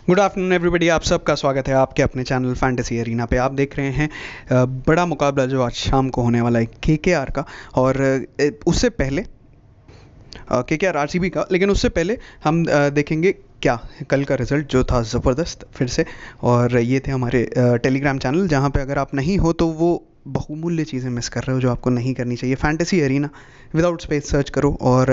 Good afternoon everybody, आप सबका स्वागत है आपके अपने चैनल फैंटेसी एरिना पे। आप देख रहे हैं बड़ा मुकाबला जो आज शाम को होने वाला है केकेआर का। और उससे पहले केकेआर आरसीबी का, लेकिन उससे पहले हम देखेंगे क्या कल का रिज़ल्ट जो था ज़बरदस्त फिर से। और ये थे हमारे टेलीग्राम चैनल, जहाँ पे अगर आप नहीं हो तो वो बहुमूल्य चीज़ें मिस कर रहे हो जो आपको नहीं करनी चाहिए। Fantasy arena without space search करो और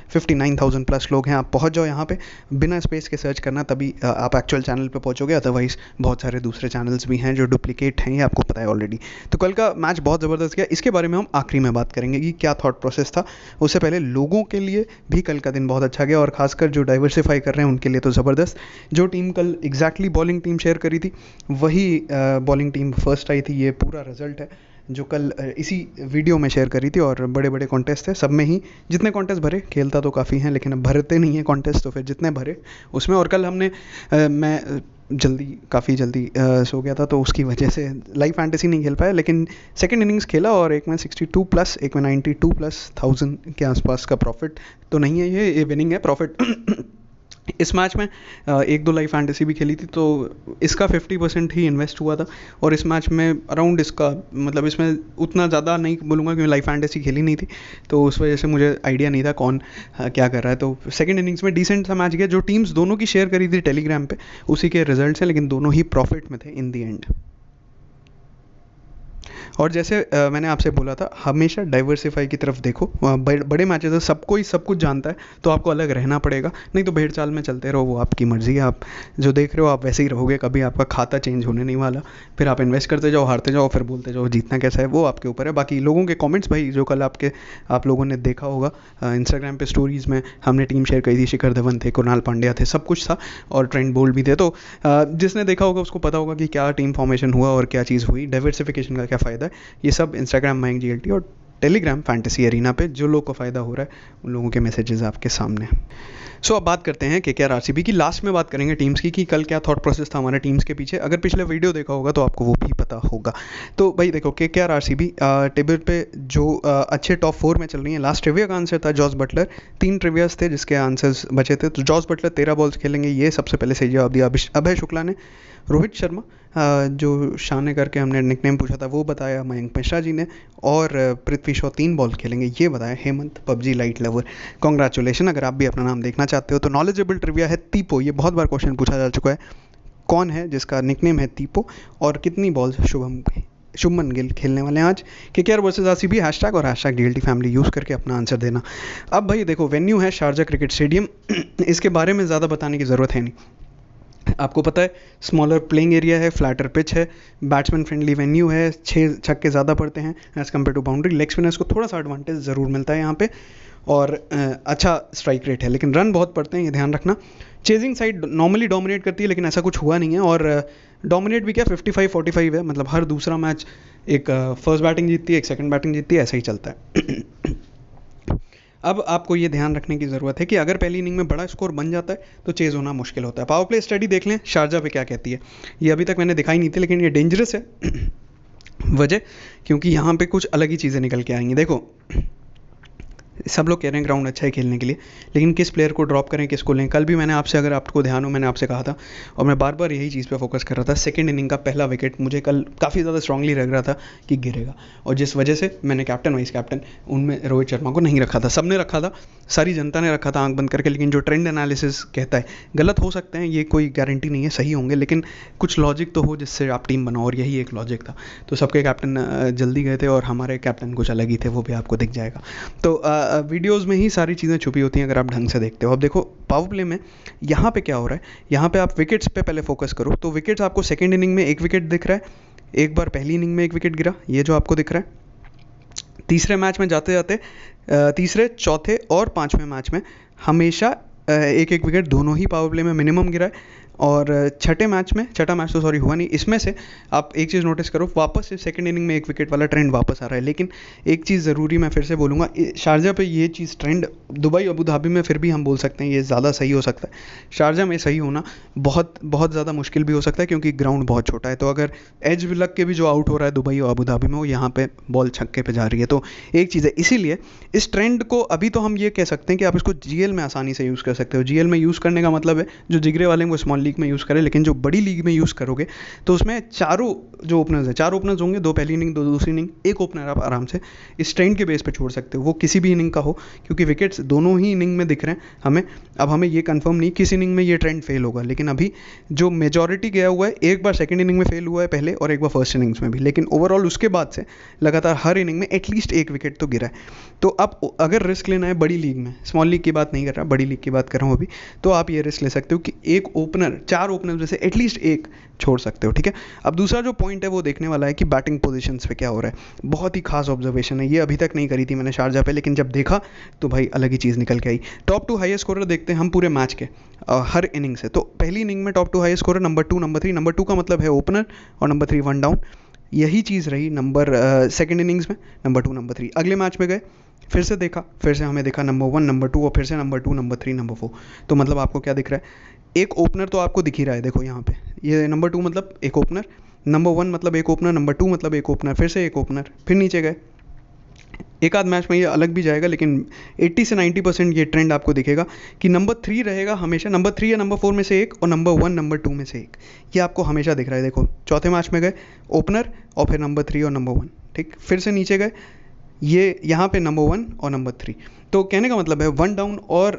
59,000 प्लस लोग हैं, आप पहुंच जाओ यहाँ पे। बिना स्पेस के सर्च करना, तभी आप एक्चुअल चैनल पे पहुंचोगे। अदरवाइज़ बहुत सारे दूसरे चैनल्स भी हैं जो डुप्लीकेट हैं, ये आपको पता है ऑलरेडी। तो कल का मैच बहुत ज़बरदस्त गया, इसके बारे में हम आखिरी में बात करेंगे कि क्या थॉट प्रोसेस था। उससे पहले लोगों के लिए भी कल का दिन बहुत अच्छा गया, और खासकर जो डाइवर्सिफाई कर रहे हैं उनके लिए तो ज़बरदस्त। जो टीम कल एग्जैक्टली बॉलिंग टीम शेयर करी थी, वही बॉलिंग टीम फर्स्ट आई थी। ये पूरा रिजल्ट है जो कल इसी वीडियो में शेयर करी थी। और बड़े बड़े कॉन्टेस्ट थे, सब में ही जितने कॉन्टेस्ट भरे, खेलता तो काफ़ी हैं लेकिन अब भरते नहीं हैं कॉन्टेस्ट, तो फिर जितने भरे उसमें। और कल हमने मैं काफ़ी जल्दी सो गया था, तो उसकी वजह से लाइव फैंटेसी नहीं खेल पाया। लेकिन सेकंड इनिंग्स खेला और एक में 62 प्लस, एक में 92 प्लस 1000 के आसपास का प्रॉफिट तो नहीं है, ये विनिंग है, प्रॉफिट। इस मैच में एक दो लाइव फैंटेसी भी खेली थी, तो इसका 50% ही इन्वेस्ट हुआ था। और इस मैच में अराउंड इसका मतलब इसमें उतना ज़्यादा नहीं बोलूँगा क्योंकि लाइव फैंटेसी खेली नहीं थी, तो उस वजह से मुझे आइडिया नहीं था कौन क्या कर रहा है। तो सेकंड इनिंग्स में डिसेंट सा मैच गया। जो टीम्स दोनों की शेयर करी थी टेलीग्राम पे, उसी के रिजल्ट्स हैं, लेकिन दोनों ही प्रॉफिट में थे इन दी एंड। और जैसे मैंने आपसे बोला था, हमेशा डाइवर्सिफाई की तरफ देखो। बड़े मैचेस है, सबको ही सब कुछ जानता है, तो आपको अलग रहना पड़ेगा। नहीं तो भेड़ चाल में चलते रहो, वो आपकी मर्ज़ी है। आप जो देख रहे हो आप वैसे ही रहोगे, कभी आपका खाता चेंज होने नहीं वाला। फिर आप इन्वेस्ट करते जाओ, हारते जाओ, फिर बोलते जाओ जीतना कैसा है, वो आपके ऊपर है। बाकी लोगों के कॉमेंट्स भाई, जो कल आप लोगों ने देखा होगा इंस्टाग्राम पे स्टोरीज़ में, हमने टीम शेयर करी थी, शिखर धवन थे, कुणाल पांड्या थे, सब कुछ था, और ट्रेंट बोल्ट भी थे। तो जिसने देखा होगा उसको पता होगा कि क्या टीम फॉर्मेशन हुआ और क्या चीज़ हुई, डाइवर्सिफिकेशन का क्या फ़ायदा है। ये सब इंस्टाग्राम माइंग जीएलटी और टेलीग्राम फैंटेसी एरिना पे जो लोग को फ़ायदा हो रहा है, उन लोगों के मैसेजेस आपके सामने। सो अब बात करते हैं केकेआर आरसीबी की। लास्ट में बात करेंगे टीम्स की कि कल क्या थॉट प्रोसेस था हमारे टीम्स के पीछे। अगर पिछले वीडियो देखा होगा तो आपको वो भी पता होगा। तो भाई देखो, केकेआर आरसीबी टेबल पे जो अच्छे टॉप 4 में चल रही है। लास्ट ट्रिविया का आंसर था जॉस बटलर। 3 ट्रिवियाज थे जिसके आंसर्स बचे थे, तो जॉस बटलर 13 बॉल्स खेलेंगे, ये सबसे पहले सही जवाब दिया अभय शुक्ला ने। रोहित शर्मा, जो शाने करके हमने निकनेम पूछा था, वो बताया मयंक मिश्रा जी ने। और पृथ्वी शॉ 3 बॉल खेलेंगे, ये बताया Hemant PUBG light lover. Congratulation, अगर आप भी अपना नाम देखना चाहते हो तो। नॉलेजेबल ट्रिविया है तीपो, ये बहुत बार क्वेश्चन पूछा जा चुका है, कौन है जिसका निकनेम है तीपो, और कितनी बॉल्स शुभमन गिल खेलने वाले हैं आज। केकेआर वर्सेस आरसीबी, हैशटैग और हैशटैग डीएलटी फैमिली यूज़ करके अपना आंसर देना। अब भाई देखो, वेन्यू है शारजा क्रिकेट स्टेडियम। इसके बारे में ज़्यादा बताने की ज़रूरत है नहीं, आपको पता है। स्मॉलर प्लेइंग एरिया है, फ्लैटर पिच है, बैट्समैन फ्रेंडली वेन्यू है, 6 छक्के ज़्यादा पड़ते हैं as compare to boundary. Leg spinners को थोड़ा सा एडवांटेज ज़रूर मिलता है यहाँ पे, और अच्छा स्ट्राइक रेट है, लेकिन रन बहुत पड़ते हैं, ये ध्यान रखना। चेजिंग साइड नॉर्मली डोमिनेट करती है, लेकिन ऐसा कुछ हुआ नहीं है। और डोमिनेट भी क्या, 55-45 है, मतलब हर दूसरा मैच एक फर्स्ट बैटिंग जीतती है, एक सेकंड बैटिंग जीतती है, ऐसा ही चलता है। अब आपको ये ध्यान रखने की ज़रूरत है कि अगर पहली इनिंग में बड़ा स्कोर बन जाता है तो चेज़ होना मुश्किल होता है। पावर प्ले स्टडी देख लें शारजा पे क्या कहती है, ये अभी तक मैंने दिखाई नहीं थी, लेकिन ये डेंजरस है। वजह क्योंकि यहाँ पे कुछ अलग ही चीज़ें निकल के आएंगी। देखो, सब लोग कह रहे हैं ग्राउंड अच्छा है खेलने के लिए, लेकिन किस प्लेयर को ड्रॉप करें, किसको लें। कल भी मैंने आपसे, अगर आपको ध्यान हो, मैंने आपसे कहा था, और मैं बार बार यही चीज़ पे फोकस कर रहा था। सेकंड इनिंग का पहला विकेट मुझे कल काफ़ी ज़्यादा स्ट्रांगली लग रहा था कि गिरेगा, और जिस वजह से मैंने कैप्टन वाइस कैप्टन उनमें रोहित शर्मा को नहीं रखा था। सबने रखा था, सारी जनता ने रखा था आंख बंद करके, लेकिन जो ट्रेंड एनालिसिस कहता है, गलत हो सकते हैं, ये कोई गारंटी नहीं है सही होंगे, लेकिन कुछ लॉजिक तो हो जिससे आप टीम बनाओ, और यही एक लॉजिक था। तो सबके कैप्टन जल्दी गए थे, और हमारे कैप्टन कुछ अलग ही थे, वो भी आपको दिख जाएगा। तो वीडियोज़ में ही सारी चीज़ें छुपी होती हैं अगर आप ढंग से देखते हो। अब देखो पावर प्ले में यहाँ पे क्या हो रहा है, यहाँ पे आप विकेट्स पे पहले फोकस करो। तो विकेट्स आपको सेकंड इनिंग में एक विकेट दिख रहा है, एक बार पहली इनिंग में एक विकेट गिरा, ये जो आपको दिख रहा है। तीसरे मैच में जाते जाते तीसरे, चौथे और 5वें मैच में हमेशा एक एक विकेट दोनों ही पावर प्ले में मिनिमम गिरा है। और छठा मैच तो सॉरी हुआ नहीं, इसमें से आप एक चीज़ नोटिस करो, वापस से सेकंड इनिंग में एक विकेट वाला ट्रेंड वापस आ रहा है। लेकिन एक चीज़ ज़रूरी मैं फिर से बोलूँगा, शारजा पे ये चीज़ ट्रेंड, दुबई अबू धाबी में फिर भी हम बोल सकते हैं ये ज़्यादा सही हो सकता है। शारजा में सही होना बहुत बहुत ज़्यादा मुश्किल भी हो सकता है, क्योंकि ग्राउंड बहुत छोटा है। तो अगर एज लग के भी जो आउट हो रहा है दुबई और अबू धाबी में, वो यहाँ पे बॉल छक्के पे जा रही है, तो एक चीज़ है। इसीलिए इस ट्रेंड को अभी तो हम ये कह सकते हैं कि आप इसको जीएल में आसानी से यूज़ कर सकते हो। जीएल में यूज़ करने का मतलब है जो जिगरे वाले हैं वो स्मॉल लीग में यूज़ करें, लेकिन जो बड़ी लीग में यूज़ करोगे तो उसमें चारों जो ओपनर्स है, 4 ओपनर्स होंगे, 2 पहली इनिंग 2 दूसरी इनिंग, एक ओपनर आप आराम से इस ट्रेंड के बेस पे छोड़ सकते हो, वो किसी भी इनिंग का हो, क्योंकि विकेट्स दोनों ही इनिंग में दिख रहे हैं हमें। अब हमें ये कंफर्म नहीं किस इनिंग में ये ट्रेंड फेल होगा, लेकिन अभी जो मेजॉरिटी गया हुआ है, एक बार सेकंड इनिंग में फेल हुआ है पहले और एक बार फर्स्ट इनिंग्स में भी, लेकिन ओवरऑल उसके बाद से लगातार हर इनिंग में एटलीस्ट एक विकेट तो गिरा है। तो अब अगर रिस्क लेना है बड़ी लीग में, स्मॉल लीग की बात नहीं कर रहा, बड़ी लीग की बात कर रहा हूँ अभी, तो आप ये रिस्क ले सकते हो कि एक ओपनर, 4 ओपनर में से एटलीस्ट एक छोड़ सकते हो, ठीक है। अब दूसरा जो पॉइंट है वो देखने वाला है कि बैटिंग पोजीशंस पे क्या हो रहा है। बहुत ही खास ऑब्जर्वेशन है ये, अभी तक नहीं करी थी मैंने शारजा पे, लेकिन जब देखा तो भाई अलग ही चीज़ निकल के आई। टॉप 2 हाईएस्ट स्कोरर देखते हैं हम पूरे मैच के हर इनिंग से। तो पहली इनिंग में top 2 highest scorer number 2 number 3, number 2 का मतलब है ओपनर और नंबर 3 वन डाउन। यही चीज़ रही नंबर सेकेंड इनिंग्स में, नंबर 2 नंबर 3। अगले मैच में गए, फिर से देखा, फिर से हमें देखा नंबर 1 नंबर 2 और फिर से नंबर 2 नंबर 3 नंबर 4। तो मतलब आपको क्या दिख रहा है, एक ओपनर तो आपको दिख ही रहा है, देखो यहाँ पे ये नंबर 2 मतलब एक ओपनर, नंबर 1 मतलब एक ओपनर, नंबर 2 मतलब एक ओपनर, फिर से एक ओपनर, फिर नीचे गए। एक आध मैच में ये अलग भी जाएगा, लेकिन 80 से 90% ये ट्रेंड आपको दिखेगा कि नंबर 3 रहेगा हमेशा, नंबर 3 या नंबर 4 में से एक, और नंबर 1 नंबर 2 में से एक, ये आपको हमेशा दिख रहा है। देखो चौथे मैच में गए ओपनर और फिर नंबर 3 और नंबर 1, ठीक, फिर से नीचे गए, ये यहाँ पे नंबर 1 और नंबर 3। तो कहने का मतलब है वन डाउन और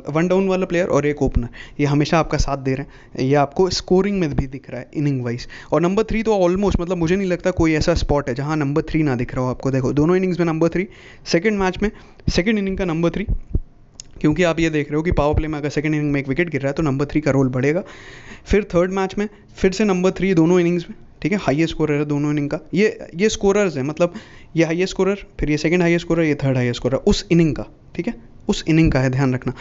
वन डाउन वाला प्लेयर और एक ओपनर, ये हमेशा आपका साथ दे रहे हैं। ये आपको स्कोरिंग में भी दिख रहा है इनिंग वाइज। और नंबर 3 तो ऑलमोस्ट, मतलब मुझे नहीं लगता कोई ऐसा स्पॉट है जहाँ नंबर 3 ना दिख रहा हो आपको। देखो दोनों इनिंग्स में नंबर 3, सेकेंड मैच में सेकेंड इनिंग का नंबर 3, क्योंकि आप ये देख रहे हो कि पावर प्ले में अगर सेकेंड इनिंग में एक विकेट गिर रहा है तो नंबर 3 का रोल बढ़ेगा। फिर थर्ड मैच में फिर से नंबर 3 दोनों इनिंग्स में, ठीक है, हाईएस्ट स्कोरर है दोनों इनिंग का। ये स्कोरर्स हैं, मतलब ये हाईएस्ट स्कोरर, फिर ये सेकंड हाईएस्ट स्कोरर, ये थर्ड हाईएस्ट स्कोरर उस इनिंग का, ठीक है, उस इनिंग का है, ध्यान रखना।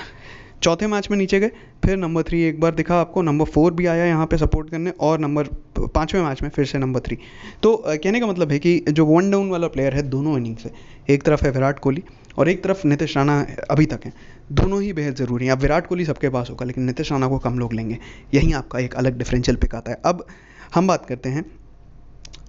चौथे मैच में नीचे गए, फिर नंबर 3 एक बार दिखा आपको, नंबर 4 भी आया यहाँ पे सपोर्ट करने, और नंबर 5वें मैच में फिर से नंबर 3। तो कहने का मतलब है कि जो वन डाउन वाला प्लेयर है दोनों इनिंग से, एक तरफ है विराट कोहली और एक तरफ नीतीश राणा अभी तक है, दोनों ही बेहद ज़रूरी हैं। अब विराट कोहली सबके पास होगा, लेकिन नीतीश राणा को कम लोग लेंगे, यहीं आपका एक अलग डिफरेंशियल पिक आता है। अब हम बात करते हैं,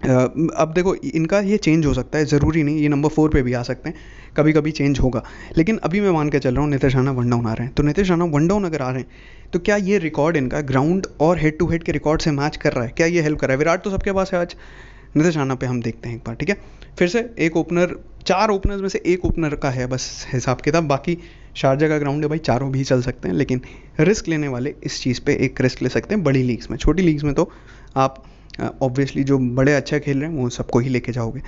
अब देखो इनका ये चेंज हो सकता है, ज़रूरी नहीं ये नंबर 4 पे भी आ सकते हैं, कभी कभी चेंज होगा, लेकिन अभी मैं मान के चल रहा हूँ नीतीश राणा वन डाउन आ रहे हैं। तो नीतीश राणा वन डाउन अगर आ रहे हैं तो क्या ये रिकॉर्ड इनका ग्राउंड और हेड टू हेड के रिकॉर्ड से मैच कर रहा है, क्या ये हेल्प कर रहा है? विराट तो सबके पास है आज, नीतीश राणा पे हम देखते हैं एक बार, ठीक है। फिर से एक ओपनर, 4 ओपनर्स में से एक ओपनर का है बस हिसाब किताब, बाकी शारजा का ग्राउंड है भाई, चारों भी चल सकते हैं, लेकिन रिस्क लेने वाले इस चीज़ पे एक रिस्क ले सकते हैं बड़ी लीग्स में। छोटी लीग्स में तो आप ऑब्वियसली जो बड़े अच्छा खेल रहे हैं वो सबको ही लेके जाओगे,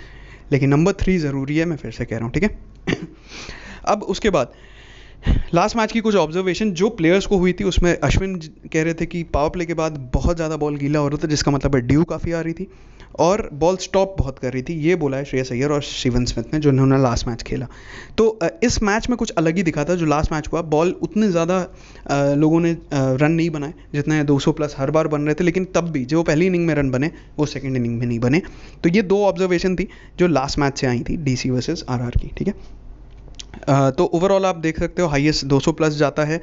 लेकिन नंबर 3 ज़रूरी है, मैं फिर से कह रहा हूँ, ठीक है। अब उसके बाद लास्ट मैच की कुछ ऑब्जर्वेशन जो प्लेयर्स को हुई थी, उसमें अश्विन कह रहे थे कि पावर प्ले के बाद बहुत ज़्यादा बॉल गीला हो रहा था, जिसका मतलब है ड्यू काफ़ी आ रही थी और बॉल स्टॉप बहुत कर रही थी, ये बोला है श्रेयस अय्यर और शिवन स्मिथ ने, जो उन्होंने लास्ट मैच खेला। तो इस मैच में कुछ अलग ही दिखा था, जो लास्ट मैच हुआ बॉल उतने ज़्यादा लोगों ने रन नहीं बनाए जितने 200 प्लस हर बार बन रहे थे, लेकिन तब भी जो पहली इनिंग में रन बने वो सेकेंड इनिंग में नहीं बने। तो ये 2 ऑब्जर्वेशन थी जो लास्ट मैच से आई थी, DC वर्सेस RR की, ठीक है। तो ओवरऑल आप देख सकते हो हाईएस्ट 200 प्लस जाता है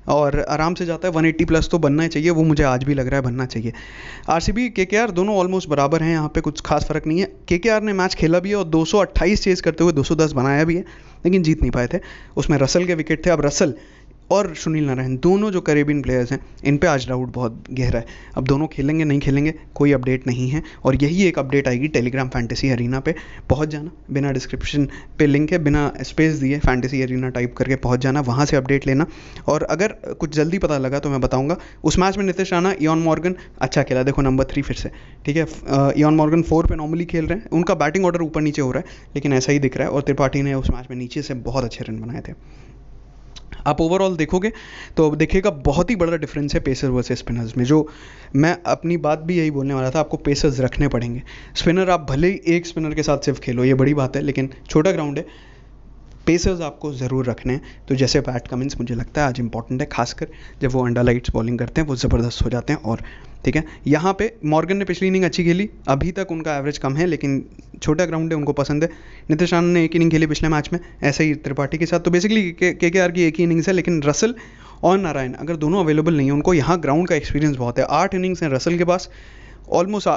और आराम से जाता है, 180 प्लस तो बनना ही चाहिए, वो मुझे आज भी लग रहा है बनना चाहिए। RCB KKR दोनों ऑलमोस्ट बराबर हैं, यहाँ पे कुछ खास फर्क नहीं है। KKR ने मैच खेला भी है और 228 चेज करते हुए 210 बनाया भी है, लेकिन जीत नहीं पाए थे। उसमें रसल के विकेट थे। अब रसल और सुनील नारायण दोनों जो कैरेबियन प्लेयर्स हैं, इन पे आज डाउट बहुत गहरा है। अब दोनों खेलेंगे नहीं खेलेंगे कोई अपडेट नहीं है, और यही एक अपडेट आएगी टेलीग्राम फैंटेसी अरीना पे। पहुंच जाना, बिना डिस्क्रिप्शन पे लिंक है, बिना स्पेस दिए फैंटेसी अरीना टाइप करके पहुंच जाना, वहाँ से अपडेट लेना। और अगर कुछ जल्दी पता लगा तो मैं बताऊंगा। उस मैच में नीतीश राणा, इयान मॉर्गन अच्छा खेला, देखो नंबर 3 फिर से, ठीक है। इयान मॉर्गन 4 पे नॉर्मली खेल रहे हैं, उनका बैटिंग ऑर्डर ऊपर नीचे हो रहा है, लेकिन ऐसा ही दिख रहा है। और त्रिपाठी ने उस मैच में नीचे से बहुत अच्छे रन बनाए थे। आप ओवरऑल देखोगे तो देखिएगा बहुत ही बड़ा डिफरेंस है पेसर वर्सेस स्पिनर्स में। जो मैं अपनी बात भी यही बोलने वाला था, आपको पेसर्स रखने पड़ेंगे। स्पिनर आप भले ही एक स्पिनर के साथ सिर्फ खेलो, ये बड़ी बात है, लेकिन छोटा ग्राउंड है, पेसर्स आपको ज़रूर रखने हैं। तो जैसे पैट कमिंस मुझे लगता है आज इंपॉर्टेंट है, खासकर जब वो अंडर लाइट्स बॉलिंग करते हैं, वो ज़बरदस्त हो जाते हैं। और ठीक है, यहाँ पे मॉर्गन ने पिछली इनिंग अच्छी खेली, अभी तक उनका एवरेज कम है, लेकिन छोटा ग्राउंड है, उनको पसंद है। नीतीश राणा ने एक इनिंग खेली पिछले मैच में, ऐसे ही त्रिपाठी के साथ। तो बेसिकली KKR की एक ही इनिंग्स है, लेकिन रसल और नारायण अगर दोनों अवेलेबल नहीं है, उनको यहाँ ग्राउंड का एक्सपीरियंस बहुत है। 8 इनिंग्स हैं रसल के पास, ऑलमोस्ट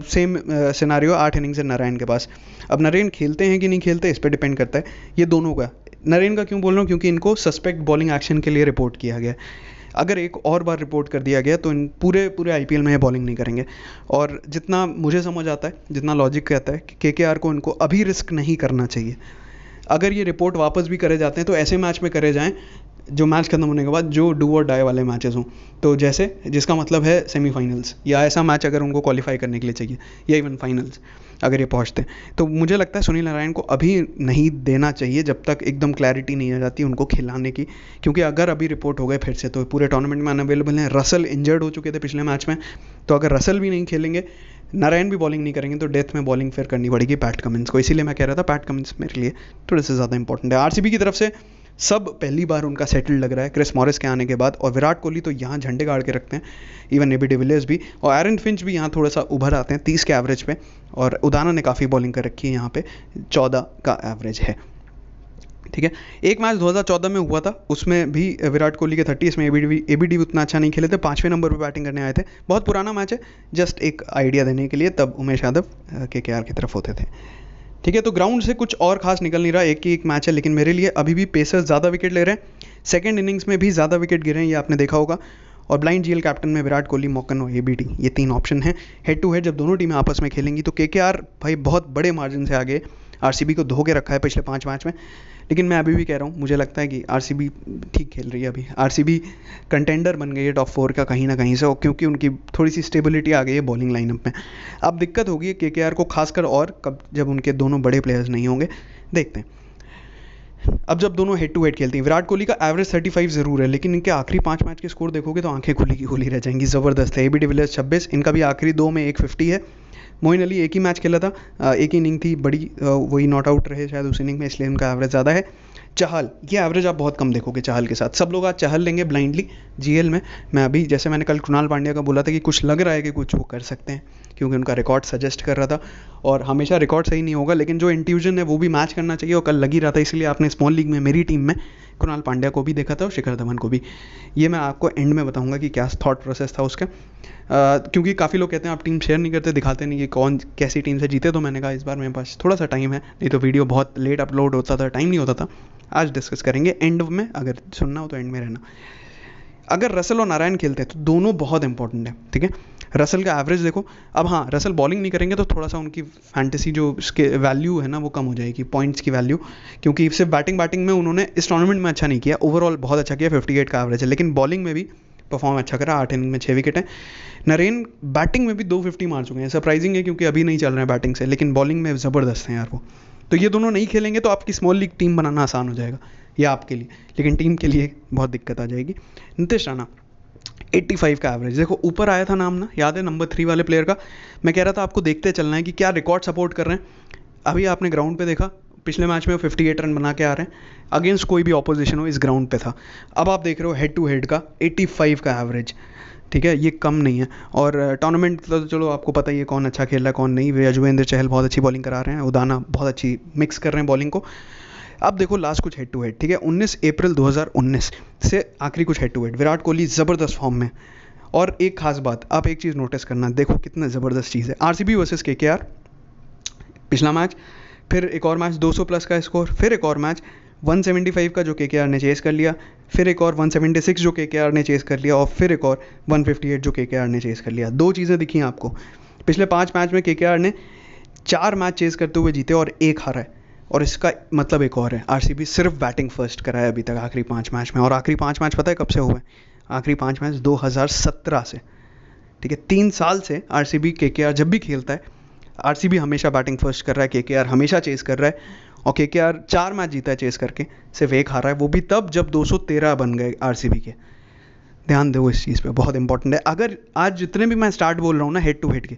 सेम सिनारियो 8 इनिंग्स है नारायण के पास। अब नारायण खेलते हैं कि नहीं खेलते इस पर डिपेंड करता है, ये दोनों का नरेन का क्यों बोल रहा हूँ, क्योंकि इनको सस्पेक्ट बॉलिंग एक्शन के लिए रिपोर्ट किया गया है। अगर एक और बार रिपोर्ट कर दिया गया तो इन पूरे पूरे आईपीएल में ये बॉलिंग नहीं करेंगे। और जितना मुझे समझ आता है, जितना लॉजिक कहता है कि केकेआर को इनको अभी रिस्क नहीं करना चाहिए। अगर ये रिपोर्ट वापस भी करे जाते हैं तो ऐसे मैच में करे जाएं जो मैच खत्म होने के बाद जो डू और डाई वाले मैचेस हों, तो जैसे जिसका मतलब है सेमीफाइनल्स, या ऐसा मैच अगर उनको क्वालिफाई करने के लिए चाहिए, या इवन फाइनल्स अगर ये पहुंचते हैं, तो मुझे लगता है सुनील नारायण को अभी नहीं देना चाहिए जब तक एकदम क्लैरिटी नहीं आ जाती उनको खिलाने की। क्योंकि अगर अभी रिपोर्ट हो गए फिर से तो पूरे टूर्नामेंट में अनअवेलेबल हैं। रसल इंजर्ड हो चुके थे पिछले मैच में, तो अगर रसल भी नहीं खेलेंगे, नारायण भी बॉलिंग नहीं करेंगे, तो डेथ में बॉलिंग फिर करनी पड़ेगी पैट कमिंस को। इसीलिए मैं कह रहा था पैट कमिंस मेरे लिए थोड़े से ज़्यादा इंपॉर्टेंट है। आरसीबी की तरफ से सब पहली बार उनका सेटल लग रहा है क्रिस मॉरिस के आने के बाद, और विराट कोहली तो यहाँ झंडे गाड़ के रखते हैं, इवन एबी डिविलियर्स भी, और एरन फिंच भी यहाँ थोड़ा सा उभर आते हैं 30 के एवरेज पे, और उदाना ने काफ़ी बॉलिंग कर रखी है यहाँ पे, 14 का एवरेज है। ठीक है, एक मैच 2014 में हुआ था, उसमें भी विराट कोहली के 30, इसमें एबीडी उतना अच्छा नहीं खेले थे, 5वें नंबर पर बैटिंग करने आए थे। बहुत पुराना मैच है, जस्ट एक आइडिया देने के लिए, तब उमेश यादव केकेआर की तरफ होते थे। ठीक है, तो ग्राउंड से कुछ और खास निकल नहीं रहा, एक ही एक मैच है, लेकिन मेरे लिए अभी भी पेसर्स ज़्यादा विकेट ले रहे हैं। सेकंड इनिंग्स में भी ज़्यादा विकेट गिरे हैं, ये आपने देखा होगा। और ब्लाइंड जीएल कैप्टन में विराट कोहली, मॉकन और एबीडी, ये 3 ऑप्शन हैं। हेड टू हेड जब दोनों टीमें आपस में खेलेंगी तो केकेआर भाई बहुत बड़े मार्जिन से आगे आरसीबी को धो के रखा है पिछले 5 मैच में। लेकिन मैं अभी भी कह रहा हूँ, मुझे लगता है कि आरसीबी ठीक खेल रही है अभी। आरसीबी कंटेंडर बन गई है टॉप 4 का कहीं ना कहीं से, क्योंकि उनकी थोड़ी सी स्टेबिलिटी आ गई है बॉलिंग लाइनअप में। अब दिक्कत होगी केकेआर को खासकर, और कब जब उनके दोनों बड़े प्लेयर्स नहीं होंगे, देखते हैं। अब जब दोनों हेड टू हेड खेलती हैं, विराट कोहली का एवरेज 35 ज़रूर है, लेकिन इनके आखिरी 5 मैच के स्कोर देखोगे तो आंखें खुली की खुली रह जाएंगी, ज़बरदस्त है। एबी डिविलियर्स 26, इनका भी आखिरी 2 में 150 है। मोइन अली एक ही मैच खेला था, एक ही इनिंग थी बड़ी, वही नॉट आउट रहे शायद उस इनिंग में, इसलिए उनका एवरेज ज़्यादा है। चहल, ये एवरेज आप बहुत कम देखोगे चहल के साथ। सब लोग आज चहल लेंगे ब्लाइंडली जीएल में। मैं अभी, जैसे मैंने कल कृणाल पांड्या का बोला था कि कुछ लग रहा है कि कुछ वो कर सकते हैं, क्योंकि उनका रिकॉर्ड सजेस्ट कर रहा था, और हमेशा रिकॉर्ड सही नहीं होगा, लेकिन जो इंट्यूजन है वो भी मैच करना चाहिए, और कल लग ही रहा था। इसलिए आपने स्मॉल लीग में मेरी टीम में कृणाल पांड्या को भी देखा था और शिखर धवन को भी। ये मैं आपको एंड में बताऊंगा कि क्या थॉट प्रोसेस था उसका, क्योंकि काफ़ी लोग कहते हैं आप टीम शेयर नहीं करते, दिखाते नहीं कि कौन कैसी टीम से जीते। तो मैंने कहा इस बार मेरे पास थोड़ा सा टाइम है, नहीं तो वीडियो बहुत लेट अपलोड होता था, टाइम नहीं होता था। आज डिस्कस करेंगे एंड में, अगर सुनना हो तो एंड में रहना। अगर रसल और नारायण खेलते हैं तो दोनों बहुत इंपॉर्टेंट है। ठीक है, रसल का एवरेज देखो। अब हाँ, रसल बॉलिंग नहीं करेंगे तो थोड़ा सा उनकी फैंटेसी जो उसके वैल्यू है ना वो कम हो जाएगी, पॉइंट्स की वैल्यू, क्योंकि सिर्फ बैटिंग में उन्होंने इस टूर्नामेंट में अच्छा नहीं किया, ओवरऑल बहुत अच्छा किया, 58 का एवरेज है, लेकिन बॉलिंग में भी परफॉर्म अच्छा करा। 8 इनिंग में 6 विकेट है। नरेन बैटिंग में भी 250 मार चुके हैं, सरप्राइजिंग है क्योंकि अभी नहीं चल रहे हैं बैटिंग से, लेकिन बॉलिंग में ज़बरदस्त हैं यार वो। तो ये दोनों नहीं खेलेंगे तो आपकी स्मॉल लीग टीम बनाना आसान हो जाएगा, या आपके लिए, लेकिन टीम के लिए बहुत दिक्कत आ जाएगी। नीतीश राणा 85 का एवरेज देखो, ऊपर आया था नाम ना, याद है नंबर 3 वाले प्लेयर का। मैं कह रहा था आपको देखते चलना है कि क्या रिकॉर्ड सपोर्ट कर रहे हैं। अभी आपने ग्राउंड पे देखा, पिछले मैच में 58 रन बना के आ रहे हैं, अगेंस्ट कोई भी ऑपोजिशन हो इस ग्राउंड पे था। अब आप देख रहे हो हेड टू हेड का 85 का एवरेज। ठीक है, ये कम नहीं है। और टूर्नामेंट तो चलो आपको पता ही है कौन अच्छा खेल रहा है कौन नहीं। यजुवेंद्र चहल बहुत अच्छी बॉलिंग करा रहे हैं, उदाना बहुत अच्छी मिक्स कर रहे हैं बॉलिंग को। अब देखो लास्ट कुछ हेड टू हेड, ठीक है, 19 अप्रैल 2019 से आखिरी कुछ head to head, Virat Kohli ज़बरदस्त फॉर्म में। और एक खास बात, आप एक चीज़ नोटिस करना, देखो कितना ज़बरदस्त चीज़ है। आरसीबी वर्सेस केकेआर पिछला मैच, फिर एक और मैच 200 प्लस का स्कोर, फिर एक और मैच 175 का जो केकेआर ने चेस कर लिया, फिर एक और 176 जो केकेआर ने चेस कर लिया, और फिर एक और 158 जो केकेआर ने चेस कर लिया। 2 चीज़ें दिखी आपको। पिछले 5 मैच में केकेआर ने 4 मैच चेस करते हुए जीते और 1 हारा है। और इसका मतलब एक और है, आरसीबी सिर्फ बैटिंग फर्स्ट करा है अभी तक आखिरी 5 मैच में। और आखिरी 5 मैच पता है कब से हुए हैं? आखिरी 5 मैच 2017 से। ठीक है, 3 साल से आरसीबी केकेआर जब भी खेलता है, आरसीबी हमेशा बैटिंग फर्स्ट कर रहा है, केकेआर हमेशा चेस कर रहा है। और केकेआर 4 मैच जीता है चेस करके, सिर्फ 1 हारा है, वो भी तब जब 213 बन गए आरसीबी के। ध्यान दो इस चीज़ पे, बहुत इंपॉर्टेंट है। अगर आज जितने भी मैं स्टार्ट बोल रहा हूँ ना हेड टू हेड के,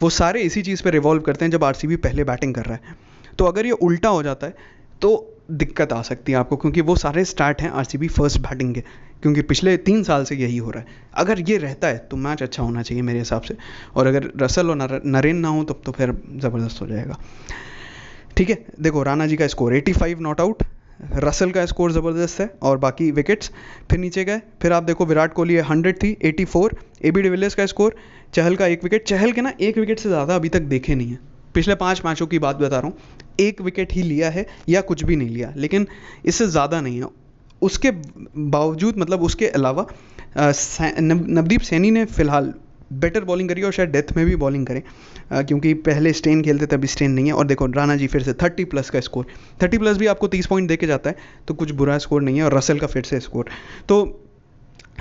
वो सारे इसी चीज़ पे रिवॉल्व करते हैं जब आरसीबी पहले बैटिंग कर रहा है। तो अगर ये उल्टा हो जाता है तो दिक्कत आ सकती है आपको, क्योंकि वो सारे स्टार्ट हैं आरसीबी फर्स्ट बैटिंग के, क्योंकि पिछले 3 साल से यही हो रहा है। अगर ये रहता है तो मैच अच्छा होना चाहिए मेरे हिसाब से, और अगर रसल और नरेन ना हो तब तो फिर ज़बरदस्त हो जाएगा। ठीक है, देखो राणा जी का स्कोर 85 नॉट आउट, रसल का स्कोर ज़बरदस्त है, और बाकी विकेट्स फिर नीचे गए। फिर आप देखो विराट कोहली 100 थी, 84 एबी डिविलियर्स का स्कोर, चहल का 1 विकेट। चहल के ना 1 विकेट से ज़्यादा अभी तक देखे नहीं है, पिछले 5 मैचों की बात बता रहा हूँ, 1 विकेट ही लिया है या कुछ भी नहीं लिया, लेकिन इससे ज़्यादा नहीं है। उसके बावजूद मतलब उसके अलावा नवदीप सैनी ने फिलहाल बेटर बॉलिंग करी और शायद डेथ में भी बॉलिंग करें, क्योंकि पहले स्टेन खेलते थे, अभी स्टेन नहीं है। और देखो राणा जी फिर से 30 प्लस का स्कोर, 30 प्लस भी आपको 30 पॉइंट दे के जाता है तो कुछ बुरा स्कोर नहीं है। और रसल का फिर से स्कोर, तो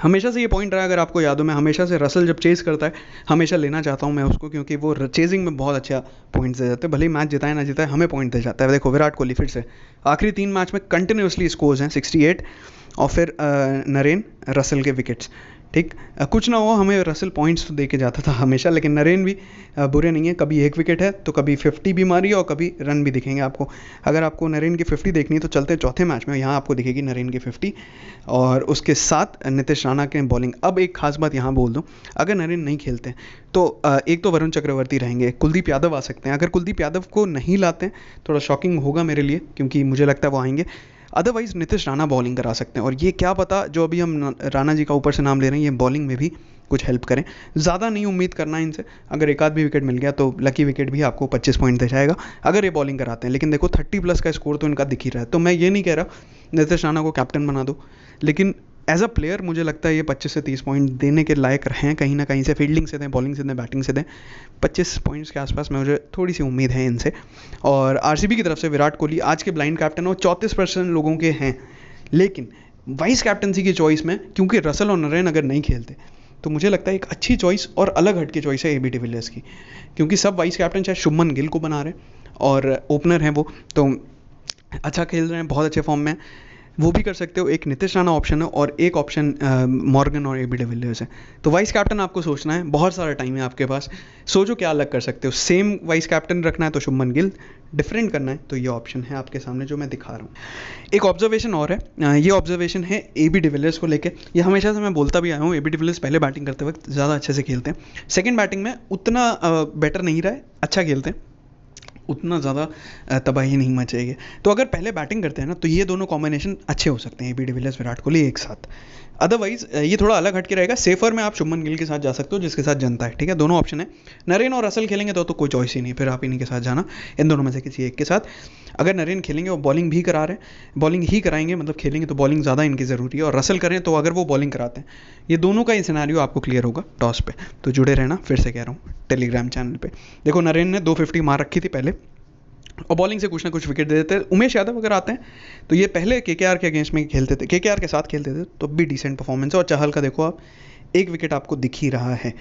हमेशा से ये पॉइंट रहा, अगर आपको याद हो, मैं हमेशा से रसल जब चेज़ करता है हमेशा लेना चाहता हूँ मैं उसको, क्योंकि वो चेजिंग में बहुत अच्छा पॉइंट्स दे जाते हैं, भले ही मैच जिताए ना जिताए हमें पॉइंट दे जाता है। देखो विराट कोहली फिर से आखिरी 3 मैच में कंटिन्यूसली स्कोर्स हैं 68, और फिर नरेन रसल के विकेट्स, ठीक। कुछ ना हो, हमें रसल पॉइंट्स तो दे के जाता था हमेशा, लेकिन नरेन भी बुरे नहीं है। कभी 1 विकेट है तो कभी 50 भी मारी और कभी रन भी दिखेंगे आपको। अगर आपको नरेन की 50 देखनी है तो चलते चौथे मैच में, यहाँ आपको दिखेगी नरेन की 50 और उसके साथ नीतीश राणा के बॉलिंग। अब एक खास बात यहाँ बोल दूँ, अगर नरेन नहीं खेलते तो एक तो वरुण चक्रवर्ती रहेंगे, कुलदीप यादव आ सकते हैं। अगर कुलदीप यादव को नहीं लाते थोड़ा शॉकिंग होगा मेरे लिए, क्योंकि मुझे लगता है वो आएंगे। अदरवाइज़ नीतीश राणा बॉलिंग करा सकते हैं, और ये क्या पता जो अभी हम राणा जी का ऊपर से नाम ले रहे हैं ये बॉलिंग में भी कुछ हेल्प करें। ज़्यादा नहीं उम्मीद करना है इनसे, अगर एक आध भी विकेट मिल गया तो लकी विकेट भी आपको 25 पॉइंट दे जाएगा अगर ये बॉलिंग कराते हैं। लेकिन देखो 30 प्लस का स्कोर तो इनका दिख ही रहा है, तो मैं ये नहीं कह रहा नीतीश राणा को कैप्टन बना दो, लेकिन एज अ प्लेयर मुझे लगता है ये 25 से 30 पॉइंट देने के लायक हैं कहीं ना कहीं से, फील्डिंग से दें, बॉलिंग से दें, बैटिंग से दें। 25 पॉइंट्स के आसपास में मुझे थोड़ी सी उम्मीद है इनसे। और आरसीबी की तरफ से विराट कोहली आज के ब्लाइंड कैप्टन और 34% लोगों के हैं, लेकिन वाइस कैप्टनसी की चॉइस में क्योंकि रसल और नरेन अगर नहीं खेलते तो मुझे लगता है एक अच्छी चॉइस और अलग हट की चॉइस है एबी डिविलियर्स की, क्योंकि सब वाइस कैप्टन चाहे शुभमन गिल को बना रहे हैं और ओपनर हैं वो तो अच्छा खेल रहे हैं, बहुत अच्छे फॉर्म में हैं। वो भी कर सकते हो, एक नीतीश राणा ऑप्शन है और एक ऑप्शन मॉर्गन और एबी डिविलियर्स है। तो वाइस कैप्टन आपको सोचना है, बहुत सारा टाइम है आपके पास, सोचो क्या अलग कर सकते हो। सेम वाइस कैप्टन रखना है तो शुभमन गिल, डिफरेंट करना है तो ये ऑप्शन है आपके सामने जो मैं दिखा रहा हूँ। एक ऑब्जर्वेशन और है, ये ऑब्जर्वेशन है एबी डिविलियर्स को लेकर। ये हमेशा से मैं बोलता भी आया हूँ, एबी डिविलियर्स पहले बैटिंग करते वक्त ज़्यादा अच्छे से खेलते हैं, सेकेंड बैटिंग में उतना बेटर नहीं रहा है, अच्छा खेलते हैं, उतना ज़्यादा तबाही नहीं मचेगी। तो अगर पहले बैटिंग करते हैं ना तो ये दोनों कॉम्बिनेशन अच्छे हो सकते हैं, एबी डिविलियर्स विराट कोहली एक साथ। अदरवाइज ये थोड़ा अलग हट के रहेगा, सेफर में आप शुभमन गिल के साथ जा सकते हो जिसके साथ जनता है, ठीक है, दोनों ऑप्शन है। नरेन और रसल खेलेंगे तो कोई चॉइस ही नहीं, फिर आप इन्हीं के साथ जाना, इन दोनों में से किसी एक के साथ। अगर नरेन खेलेंगे और बॉलिंग भी करा रहे हैं, बॉलिंग ही कराएंगे मतलब खेलेंगे तो बॉलिंग ज़्यादा इनकी ज़रूरी है, और रसल करें तो अगर वो बॉलिंग कराते हैं, ये दोनों का ही सिनेरियो आपको क्लियर होगा टॉस पे। तो जुड़े रहना, फिर से कह रहा हूँ, टेलीग्राम चैनल पे। देखो नरेन ने 250 मार रखी थी पहले और बॉलिंग से कुछ ना कुछ विकेट दे देते हैं। उमेश यादव अगर आते हैं तो ये पहले केकेआर के अगेंस्ट में खेलते थे, केकेआर के साथ खेलते थे, तो भी डिसेंट परफॉर्मेंस है। और चहल का देखो आप, 1 विकेट आपको दिख ही रहा है।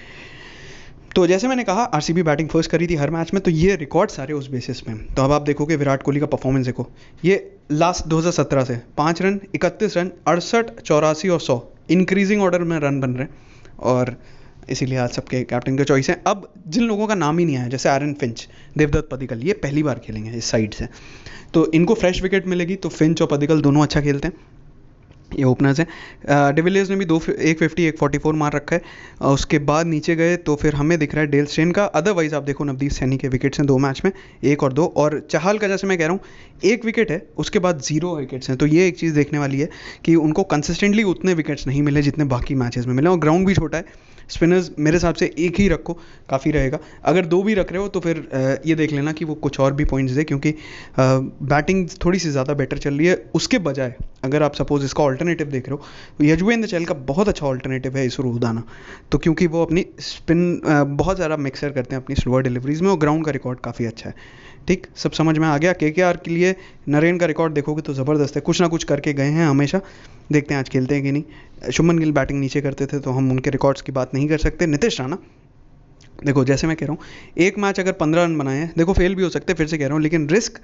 तो जैसे मैंने कहा आरसीबी बैटिंग फर्स्ट करी थी हर मैच में, तो ये रिकॉर्ड सारे उस बेसिस पे। तो अब आप देखोगे विराट कोहली का परफॉर्मेंस देखो, ये लास्ट 2017 से 5 रन, 31 रन, 68, 84 और 100 इंक्रीजिंग ऑर्डर में रन बन रहे हैं, और इसीलिए आज सबके कैप्टन के चॉइस हैं। अब जिन लोगों का नाम ही नहीं आया, जैसे आरन फिंच, देवदत्त पडिक्कल, ये पहली बार खेलेंगे इस साइड से, तो इनको फ्रेश विकेट मिलेगी। तो फिंच और पडिक्कल दोनों अच्छा खेलते हैं, ये ओपनर्स हैं। डिविलियर्स ने भी 150 144 मार रखा है। उसके बाद नीचे गए तो फिर हमें दिख रहा है डेल स्टेन का। अदरवाइज आप देखो नवदीप सैनी के विकेट्स हैं 2 मैच में, 1 और 2, और चहल का जैसे मैं कह रहा हूँ 1 विकेट है, उसके बाद 0 विकेट्स हैं। तो ये एक चीज़ देखने वाली है कि उनको कंसिस्टेंटली उतने विकेट्स नहीं मिले जितने बाकी मैचेस में मिले, और ग्राउंड भी छोटा है। स्पिनर्स मेरे हिसाब से 1 ही रखो काफ़ी रहेगा, अगर 2 भी रख रहे हो तो फिर ये देख लेना कि वो कुछ और भी पॉइंट्स दे, क्योंकि बैटिंग थोड़ी सी ज़्यादा बेटर चल रही है। उसके बजाय अगर आप सपोज इसका ऑल्टरनेटिव देख रहे हो तो यजुवेंद्र चहल का बहुत अच्छा ऑल्टरनेटिव है इसरो उदाना, तो क्योंकि वो अपनी स्पिन बहुत ज़्यादा मिक्सर करते हैं अपनी स्लोअर डिलीवरीज में, और ग्राउंड का रिकॉर्ड काफ़ी अच्छा है। ठीक, सब समझ में आ गया। केकेआर के लिए नरेन का रिकॉर्ड देखोगे तो ज़बरदस्त है, कुछ ना कुछ करके गए हैं हमेशा, देखते हैं आज खेलते हैं कि नहीं। शुभमन गिल बैटिंग नीचे करते थे तो हम उनके रिकॉर्ड्स की बात नहीं कर सकते। नीतीश राणा देखो, जैसे मैं कह रहा हूँ, एक मैच अगर 15 रन बनाए हैं, देखो फेल भी हो सकते हैं, फिर से कह रहा हूँ, लेकिन risk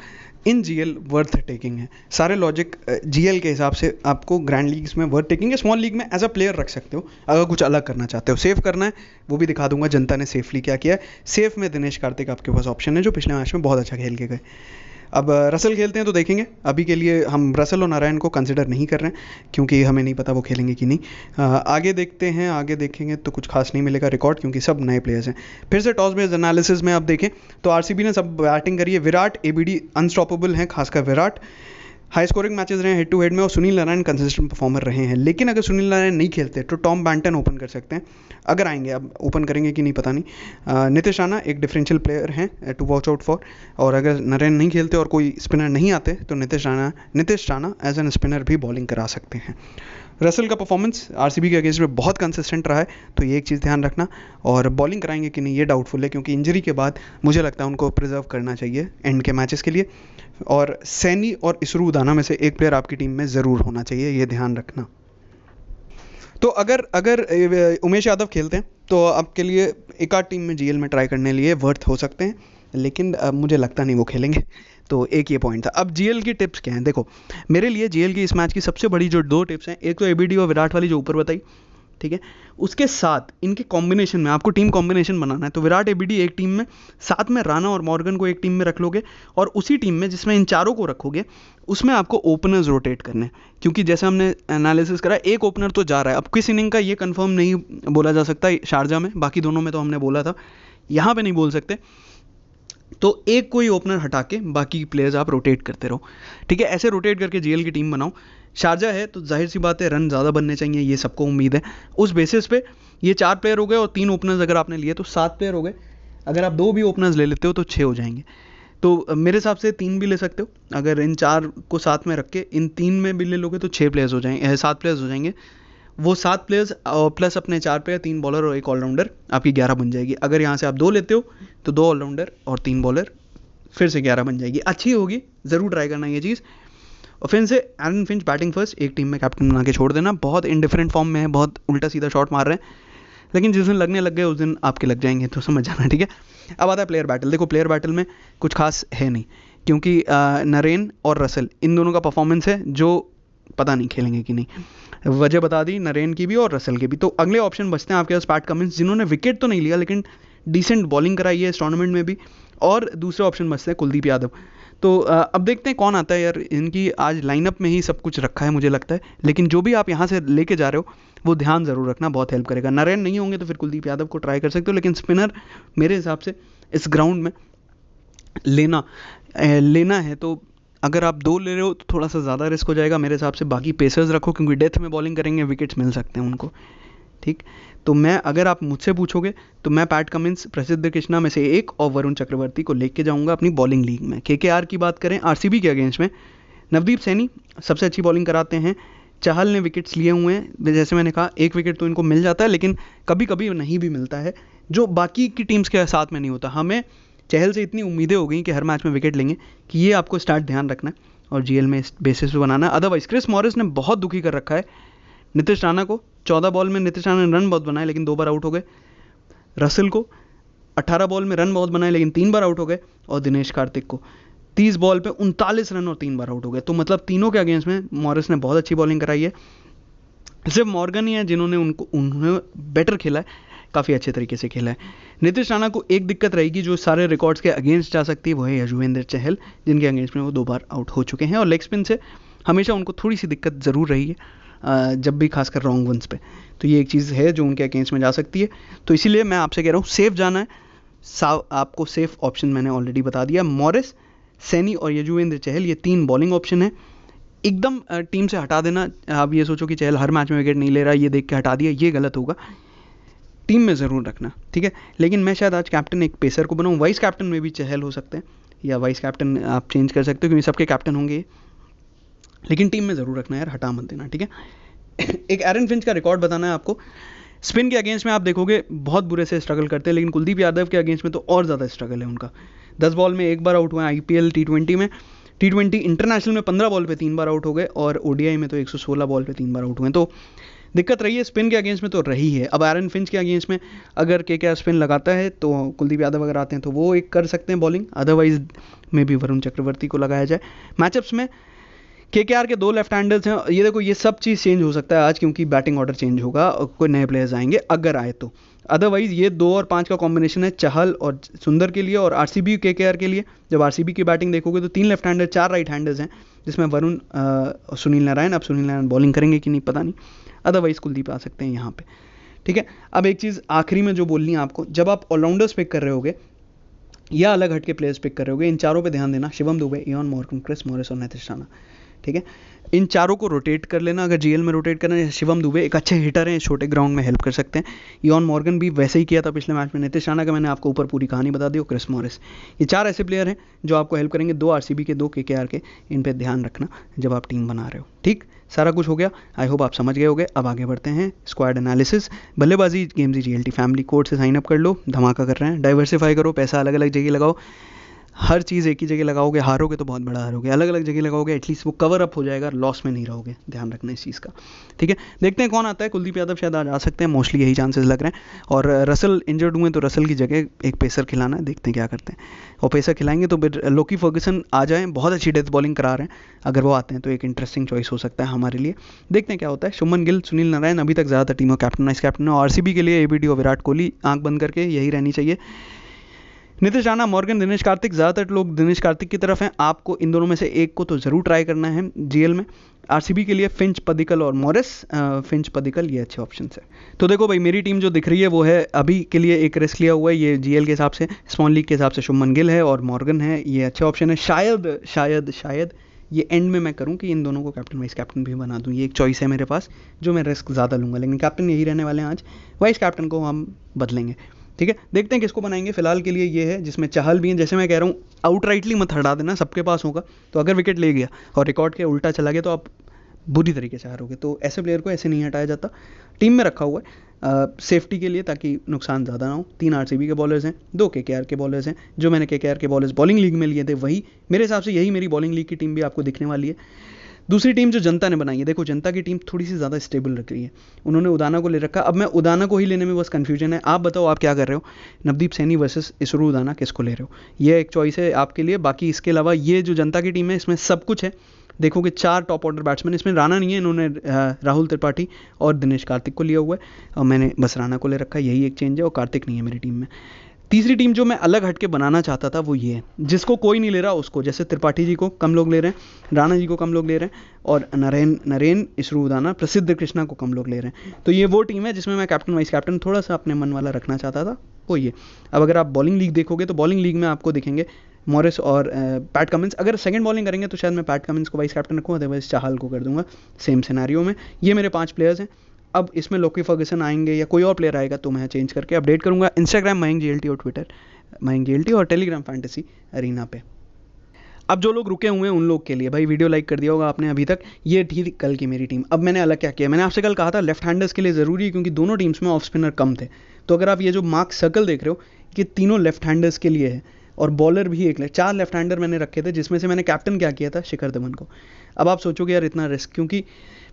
in GL worth taking है। सारे लॉजिक जीएल के हिसाब से आपको ग्रैंड लीग्स में वर्थ टेकिंग है, स्मॉल लीग में एज अ प्लेयर रख सकते हो अगर कुछ अलग करना चाहते हो। सेफ करना है वो भी दिखा दूंगा, जनता ने सेफली क्या किया है। सेफ में दिनेश कार्तिक आपके पास ऑप्शन है, जो पिछले मैच में बहुत अच्छा खेल के गए। अब रसल खेलते हैं तो देखेंगे, अभी के लिए हम रसल और नारायण को कंसिडर नहीं कर रहे हैं क्योंकि हमें नहीं पता वो खेलेंगे कि नहीं। आगे देखते हैं, आगे देखेंगे तो कुछ खास नहीं मिलेगा रिकॉर्ड, क्योंकि सब नए प्लेयर्स हैं। फिर से टॉस बेस्ड एनालिसिस में आप देखें तो आरसीबी ने सब बैटिंग करी है। विराट, एबीडी अनस्टॉपेबल हैं, खासकर विराट। हाई स्कोरिंग मैचेस रहे हैं हेड टू हेड में और सुनील नारायण कंसिस्टेंट परफॉर्मर रहे हैं। लेकिन अगर सुनील नारायण नहीं खेलते तो टॉम बैंटन ओपन कर सकते हैं, अगर आएंगे, अब ओपन करेंगे कि नहीं पता नहीं। नीतीश राणा एक डिफरेंशियल प्लेयर हैं टू वॉच आउट फॉर, और अगर नारायण नहीं खेलते और कोई स्पिनर नहीं आते तो Nitish Rana as an spinner भी बॉलिंग करा सकते हैं। रसल का परफॉर्मेंस आरसीबी के अगेंस्ट में बहुत कंसिस्टेंट रहा है, तो ये एक चीज़ ध्यान रखना। और बॉलिंग कराएंगे कि नहीं ये डाउटफुल है, क्योंकि इंजरी के बाद मुझे लगता है उनको प्रिजर्व करना चाहिए एंड के मैचेस के लिए। और सैनी और इसरू उदाना में से एक प्लेयर आपकी टीम में ज़रूर होना चाहिए, ये ध्यान रखना। तो अगर अगर उमेश यादव खेलते हैं तो आपके लिए एक आध टीम में जीएल में ट्राई करने लिए वर्थ हो सकते हैं, लेकिन मुझे लगता नहीं वो खेलेंगे। तो एक ये पॉइंट था। अब जीएल की टिप्स क्या हैं, देखो मेरे लिए जीएल की इस मैच की सबसे बड़ी जो 2 टिप्स हैं, एक तो एबीडी और विराट वाली जो ऊपर बताई, ठीक है, उसके साथ इनके कॉम्बिनेशन में आपको टीम कॉम्बिनेशन बनाना है। तो विराट एबीडी एक टीम में, साथ में राणा और मॉर्गन को एक टीम में रख लोगे, और उसी टीम में जिसमें इन चारों को रखोगे उसमें आपको ओपनर्स रोटेट करने हैं। क्योंकि जैसे हमने एनालिसिस करा, एक ओपनर तो जा रहा है, अब किस इनिंग का ये कंफर्म नहीं बोला जा सकता शारजा में, बाकी दोनों में तो हमने बोला था, यहाँ पे नहीं बोल सकते। तो एक कोई ओपनर हटा के बाकी प्लेयर्स आप रोटेट करते रहो, ठीक है। ऐसे रोटेट करके जीएल की टीम बनाओ। शारजा है तो जाहिर सी बात है रन ज़्यादा बनने चाहिए, ये सबको उम्मीद है। उस बेसिस पे ये 4 प्लेयर हो गए, और 3 ओपनर्स अगर आपने लिए तो 7 प्लेयर हो गए। अगर आप 2 भी ओपनर्स ले लेते हो तो 6 हो जाएंगे। तो मेरे हिसाब से 3 भी ले सकते हो, अगर इन 4 को साथ में रख के इन 3 में भी ले लोगे तो 6 प्लेयर्स हो जाएंगे, 7 प्लेयर्स हो जाएंगे। वो 7 प्लेयर्स प्लस अपने 4 प्लेयर, 3 बॉलर और 1 ऑलराउंडर, आपकी 11 बन जाएगी। अगर यहाँ से आप 2 लेते हो तो 2 ऑलराउंडर और 3 बॉलर, फिर से 11 बन जाएगी। अच्छी होगी, ज़रूर ट्राई करना ये चीज़। और फिर से एरन फिंच बैटिंग फर्स्ट, एक टीम में कैप्टन बना के छोड़ देना। बहुत इनडिफरेंट फॉर्म में है, बहुत उल्टा सीधा शॉट मार रहे हैं, लेकिन जिस दिन लगने लग गए उस दिन आपके लग जाएंगे, तो समझ जाना, ठीक है। अब आता है प्लेयर बैटल। देखो प्लेयर बैटल में कुछ खास है नहीं, क्योंकि नरेन और रसल इन दोनों का परफॉर्मेंस है जो पता नहीं खेलेंगे कि नहीं। वजह बता दी नरेन की भी और रसल की भी। तो अगले ऑप्शन बचते हैं आपके पास पैट कमिंस, जिन्होंने विकेट तो नहीं लिया लेकिन डिसेंट बॉलिंग कराई है इस टूर्नामेंट में भी। और दूसरे ऑप्शन बचते हैं कुलदीप यादव। तो अब देखते हैं कौन आता है यार। इनकी आज लाइनअप में ही सब कुछ रखा है मुझे लगता है, लेकिन जो भी आप यहाँ से लेके जा रहे हो वो ध्यान ज़रूर रखना, बहुत हेल्प करेगा। नरेन नहीं होंगे तो फिर कुलदीप यादव को ट्राई कर सकते हो, लेकिन स्पिनर मेरे हिसाब से इस ग्राउंड में लेना है। तो अगर आप 2 ले रहे हो तो थोड़ा सा ज़्यादा रिस्क हो जाएगा मेरे हिसाब से। बाकी पेसर्स रखो, क्योंकि डेथ में बॉलिंग करेंगे, विकेट्स मिल सकते हैं उनको, ठीक। तो मैं, अगर आप मुझसे पूछोगे तो मैं पैट कमिंस, प्रसिद्ध कृष्णा में से एक और वरुण चक्रवर्ती को लेके जाऊंगा अपनी बॉलिंग लीग में। केकेआर की बात करें आरसीबी के अगेंस्ट में, नवदीप सैनी सबसे अच्छी बॉलिंग कराते हैं। चहल ने विकेट्स लिए हुए हैं, जैसे मैंने कहा 1 विकेट तो इनको मिल जाता है, लेकिन कभी कभी नहीं भी मिलता है, जो बाकी की टीम्स के साथ में नहीं होता। हमें चहल से इतनी उम्मीदें हो गई कि हर मैच में विकेट लेंगे कि ये आपको स्टार्ट ध्यान रखना है और जीएल में इस बेसिस पे बनाना है। अदरवाइज क्रिस मॉरिस ने बहुत दुखी कर रखा है नीतीश राणा को। 14 बॉल में नीतीश राणा ने रन बहुत बनाए लेकिन 2 बार आउट हो गए। रसल को 18 बॉल में रन बहुत बनाए लेकिन 3 बार आउट हो गए। और दिनेश कार्तिक को 30 बॉल पे 39 रन और 3 बार आउट हो गए। तो मतलब तीनों के अगेंस्ट में मॉरिस ने बहुत अच्छी बॉलिंग कराई है। सिर्फ मॉर्गन ही है जिन्होंने उन्होंने बेटर खेला है, काफ़ी अच्छे तरीके से खेला है। नीतीश राणा को एक दिक्कत रहेगी जो सारे रिकॉर्ड्स के अगेंस्ट जा सकती है, वो है यजुवेंद्र चहल, जिनके अगेंस्ट में वो 2 बार आउट हो चुके हैं। और लेग स्पिन से हमेशा उनको थोड़ी सी दिक्कत ज़रूर रही है, जब भी खासकर रॉन्ग वंस पे। तो ये एक चीज़ है जो उनके अगेंस्ट में जा सकती है। तो इसीलिए मैं आपसे कह रहा हूँ सेफ जाना है। आपको सेफ ऑप्शन मैंने ऑलरेडी बता दिया, मॉरिस, सैनी और यजुवेंद्र चहल, ये 3 बॉलिंग ऑप्शन है। एकदम टीम से हटा देना, आप ये सोचो कि चहल हर मैच में विकेट नहीं ले रहा, ये देख के हटा दिया, ये गलत होगा। टीम में ज़रूर रखना, ठीक है। लेकिन मैं शायद आज कैप्टन एक पेसर को बनाऊँ, वाइस कैप्टन में भी चहल हो सकते हैं, या वाइस कैप्टन आप चेंज कर सकते हो क्योंकि सबके कैप्टन होंगे, लेकिन टीम में ज़रूर रखना यार, हटा मत देना, ठीक है। एक एरन फिंच का रिकॉर्ड बताना है आपको। स्पिन के अगेंस्ट में आप देखोगे बहुत बुरे से स्ट्रगल करते हैं, लेकिन कुलदीप यादव के अगेंस्ट में तो और ज़्यादा स्ट्रगल है उनका। 10 बॉल में 1 बार आउट हुए आईपीएल टी20 में, टी20 इंटरनेशनल में 15 बॉल पे 3 बार आउट हो गए, और ओडीआई में तो 116 बॉल पे 3 बार आउट हुए। तो दिक्कत रही है स्पिन के अगेंस्ट में, तो रही है। अब एरन फिंच के अगेंस्ट में अगर केकेआर स्पिन लगाता है तो कुलदीप यादव अगर आते हैं तो वो एक कर सकते हैं बॉलिंग, अदरवाइज में भी वरुण चक्रवर्ती को लगाया जाए। मैचअप्स में केकेआर के 2 लेफ्ट हैंडर्स हैं, ये देखो ये सब चीज़ चेंज हो सकता है आज, क्योंकि बैटिंग ऑर्डर चेंज होगा, कोई नए प्लेयर्स आएंगे अगर आए तो। अदरवाइज ये 2 और 5 का कॉम्बिनेशन है चहल और सुंदर के लिए, और आरसीबी केकेआर के लिए। जब आरसीबी की बैटिंग देखोगे तो 3 लेफ्ट हैंडर, 4 राइट हैंडर्स हैं, जिसमें वरुण, सुनील नारायण। अब सुनील नारायण बॉलिंग करेंगे कि नहीं पता नहीं, अदरवाइज कुलदीप आ सकते हैं यहाँ पे, ठीक है। अब एक चीज़ आखिरी में जो बोलनी है आपको, जब आप ऑलराउंडर्स पिक कर रहे होगे या अलग हट के प्लेयर्स पिक कर रहे होगे, इन चारों पे ध्यान देना। Shivam Dube, Eoin Morgan, Chris Morris और नीतीश राणा, ठीक है। इन चारों को रोटेट कर लेना, अगर जीएल में रोटेट करना है। शिवम दुबे एक अच्छे हिटर हैं, छोटे ग्राउंड में हेल्प कर सकते हैं। इयॉन मॉर्गन भी वैसे ही किया था पिछले मैच में। नीतीश राणा का मैंने आपको ऊपर पूरी कहानी बता दी, और क्रिस मॉरिस, ये 4 ऐसे प्लेयर हैं जो आपको हेल्प करेंगे। 2 आरसीबी के, 2 केकेआर के, इन पर ध्यान रखना जब आप टीम बना रहे हो। ठीक, सारा कुछ हो गया, आई होप आप समझ गए होगे। अब आगे बढ़ते हैं स्क्वाड एनालिसिस। बल्लेबाजी गेम्स जीएलटी फैमिली कोड से साइन अप कर लो, धमाका कर रहे हैं। डाइवर्सिफाई करो, पैसा अलग अलग जगह लगाओ। हर चीज़ एक ही जगह लगाओगे, हारोगे तो बहुत बड़ा हारोगे। अलग अलग जगह लगाओगे, एटलीस्ट वो कवर अप हो जाएगा, लॉस में नहीं रहोगे। ध्यान रखना इस चीज़ का, ठीक है। देखते हैं कौन आता है। कुलदीप यादव शायद आज आ सकते हैं, मोस्टली यही चांसेस लग रहे हैं। और रसल इंजर्ड हुए तो रसल की जगह एक पेसर खिलाना है, देखते हैं क्या करते हैं। और पेसर खिलाएंगे तो फिर लोकी फर्गसन आ जाए, बहुत अच्छी डेथ बॉलिंग करा रहे हैं। अगर वो आते हैं तो एक इंटरेस्टिंग चॉइस हो सकता है हमारे लिए। देखते हैं क्या होता है। शुभमन गिल, सुनील नारायण अभी तक ज़्यादातर टीमों कैप्टन, वाइस कैप्टन है। आरसीबी के लिए एबीडी और विराट कोहली आंख बंद करके यही रहनी चाहिए। नीतीश राणा, मॉर्गन, दिनेश कार्तिक, ज़्यादातर लोग दिनेश कार्तिक की तरफ हैं। आपको इन दोनों में से एक को तो ज़रूर ट्राई करना है जीएल में। आरसीबी के लिए फिंच, पदिकल और मॉरिस। फिंच, पदिकल ये अच्छे ऑप्शन है। तो देखो भाई, मेरी टीम जो दिख रही है वो है अभी के लिए एक रिस्क लिया हुआ है, ये जीएल के हिसाब से। स्मॉल लीग के हिसाब से शुभमन गिल है और मॉर्गन है, ये अच्छे ऑप्शन है। शायद ये एंड में मैं करूं कि इन दोनों को कैप्टन वाइस कैप्टन भी बना दूं। ये एक चॉइस है मेरे पास जो मैं रिस्क ज़्यादा लूँगा, लेकिन कैप्टन यही रहने वाले हैं आज। वाइस कैप्टन को हम बदलेंगे, ठीक है। देखते हैं किसको बनाएंगे। फिलहाल के लिए ये है जिसमें चहल भी है। जैसे मैं कह रहा हूँ, आउटराइटली मत हटा देना, सबके पास होगा। तो अगर विकेट ले गया और रिकॉर्ड के उल्टा चला गया तो आप बुरी तरीके से हारोगे। तो ऐसे प्लेयर को ऐसे नहीं हटाया जाता, टीम में रखा हुआ है सेफ्टी के लिए, ताकि नुकसान ज़्यादा ना हो। 3 आरसीबी के बॉलर्स हैं, 2 केकेआर के बॉलर्स हैं। जो मैंने केकेआर के बॉलर्स बॉलिंग लीग में लिए थे वही मेरे हिसाब से यही मेरी बॉलिंग लीग की टीम भी आपको दिखने वाली है। दूसरी टीम जो जनता ने बनाई है, देखो जनता की टीम थोड़ी सी ज़्यादा स्टेबल रख रही है। उन्होंने उदाना को ले रखा। अब मैं उदाना को ही लेने में बस कन्फ्यूजन है। आप बताओ आप क्या कर रहे हो। नवदीप सैनी वर्सेस इसरू उदाना, किसको ले रहे हो? ये एक चॉइस है आपके लिए। बाकी इसके अलावा ये जो जनता की टीम है इसमें सब कुछ है। देखोगे 4 टॉप ऑर्डर बैट्समैन, इसमें राणा नहीं है, इन्होंने राहुल त्रिपाठी और दिनेश कार्तिक को लिया हुआ है, और मैंने बस राणा को ले रखा है। यही एक चेंज है, और कार्तिक नहीं है मेरी टीम में। तीसरी टीम जो मैं अलग हटके बनाना चाहता था वो ये है, जिसको कोई नहीं ले रहा उसको। जैसे त्रिपाठी जी को कम लोग ले रहे हैं, राणा जी को कम लोग ले रहे हैं, और नरेन इसरू उदाना, प्रसिद्ध कृष्णा को कम लोग ले रहे हैं। तो ये वो टीम है जिसमें मैं कैप्टन वाइस कैप्टन थोड़ा सा अपने मन वाला रखना चाहता था, वो ये। अब अगर आप बॉलिंग लीग देखोगे तो बॉलिंग लीग में आपको दिखेंगे मॉरिस और पैट कमिंस। अगर सेकंड बॉलिंग करेंगे तो शायद मैं पैट कमिंस को वाइस कैप्टन रखूँगा, अदरवाइज चाहल को कर दूंगा सेम सिनेरियो में। ये मेरे 5 प्लेयर्स हैं। अब इसमें लोकी फर्गसन आएंगे या कोई और प्लेयर आएगा तो मैं चेंज करके अपडेट करूंगा। इंस्टाग्राम मयंक जीएलटी और ट्विटर मयंक जीएलटी और टेलीग्राम फैंटेसी अरीना पे। अब जो लोग रुके हुए हैं उन लोग के लिए भाई, वीडियो लाइक कर दिया होगा आपने अभी तक। ये थी कल की मेरी टीम। अब मैंने अलग क्या किया, मैंने आपसे कल कहा था लेफ्ट हैंडर्स के लिए ज़रूरी है, क्योंकि दोनों टीम्स में ऑफ स्पिनर कम थे। तो अगर आप ये जो मार्क सर्कल देख रहे हो, कि तीनों लेफ्ट हैंडर्स के लिए है, और बॉलर भी एक 4 लेफ्ट हैंडर मैंने रखे थे, जिसमें से मैंने कैप्टन क्या किया था, शिखर धवन को। अब आप सोचोगे यार इतना रिस्क, क्योंकि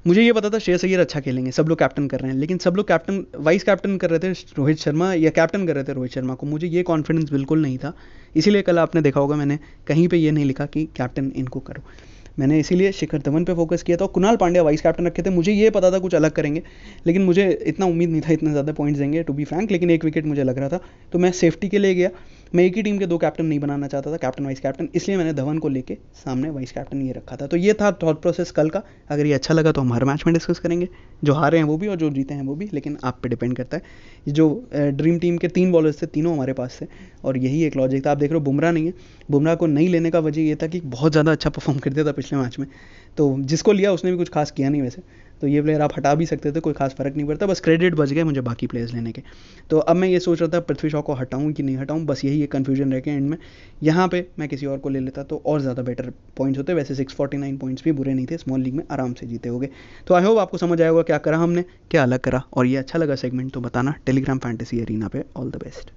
मुझे ये पता था श्रेयस अय्यर अच्छा खेलेंगे, सब लोग कैप्टन कर रहे हैं, लेकिन सब लोग कैप्टन वाइस कैप्टन कर रहे थे रोहित शर्मा, या कैप्टन कर रहे थे रोहित शर्मा को। मुझे ये कॉन्फिडेंस बिल्कुल नहीं था, इसीलिए कल आपने देखा होगा मैंने कहीं पे ये नहीं लिखा कि कैप्टन इनको करो। मैंने इसीलिए शिखर धवन पे फोकस किया था, और कुणाल पांड्या वाइस कैप्टन रखे थे। मुझे ये पता था कुछ अलग करेंगे, लेकिन मुझे इतना उम्मीद नहीं था इतने ज़्यादा पॉइंट्स देंगे, टू बी फ्रैंक। लेकिन एक विकेट मुझे लग रहा था, तो मैं सेफ्टी के लिए गया। मैं एक ही टीम के 2 कैप्टन नहीं बनाना चाहता था, कैप्टन वाइस कैप्टन, इसलिए मैंने धवन को लेके सामने वाइस कैप्टन ये रखा था। तो ये था थॉट प्रोसेस कल का। अगर ये अच्छा लगा तो हम हर मैच में डिस्कस करेंगे, जो हारे हैं वो भी और जो जीते हैं वो भी, लेकिन आप पे डिपेंड करता है। जो ड्रीम टीम के 3 बॉलर्स थे, तीनों हमारे पास थे, और यही एक लॉजिक था। आप देख रहे हो बुमराह नहीं है। बुमराह को नहीं लेने का वजह ये था कि बहुत ज़्यादा अच्छा परफॉर्म करता था पिछले मैच में, तो जिसको लिया उसने भी कुछ खास किया नहीं वैसे। तो ये प्लेयर आप हटा भी सकते थे, कोई खास फर्क नहीं पड़ता, बस क्रेडिट बच गए मुझे बाकी प्लेयर्स लेने के। तो अब मैं ये सोच रहा था पृथ्वी शॉ को हटाऊं कि नहीं हटाऊं, बस यही एक कन्फ्यूजन रह गया एंड में। यहाँ पे मैं किसी और को ले लेता तो और ज़्यादा बेटर पॉइंट्स होते। वैसे 649 पॉइंट्स भी बुरे नहीं थे, स्मॉल लीग में आराम से जीते होगे। तो आई होप आपको समझ आया होगा क्या करा हमने, क्या अलग करा, और ये अच्छा लगा सेगमेंट तो बताना। टेलीग्राम फैंटेसी अरीना पे ऑल द बेस्ट।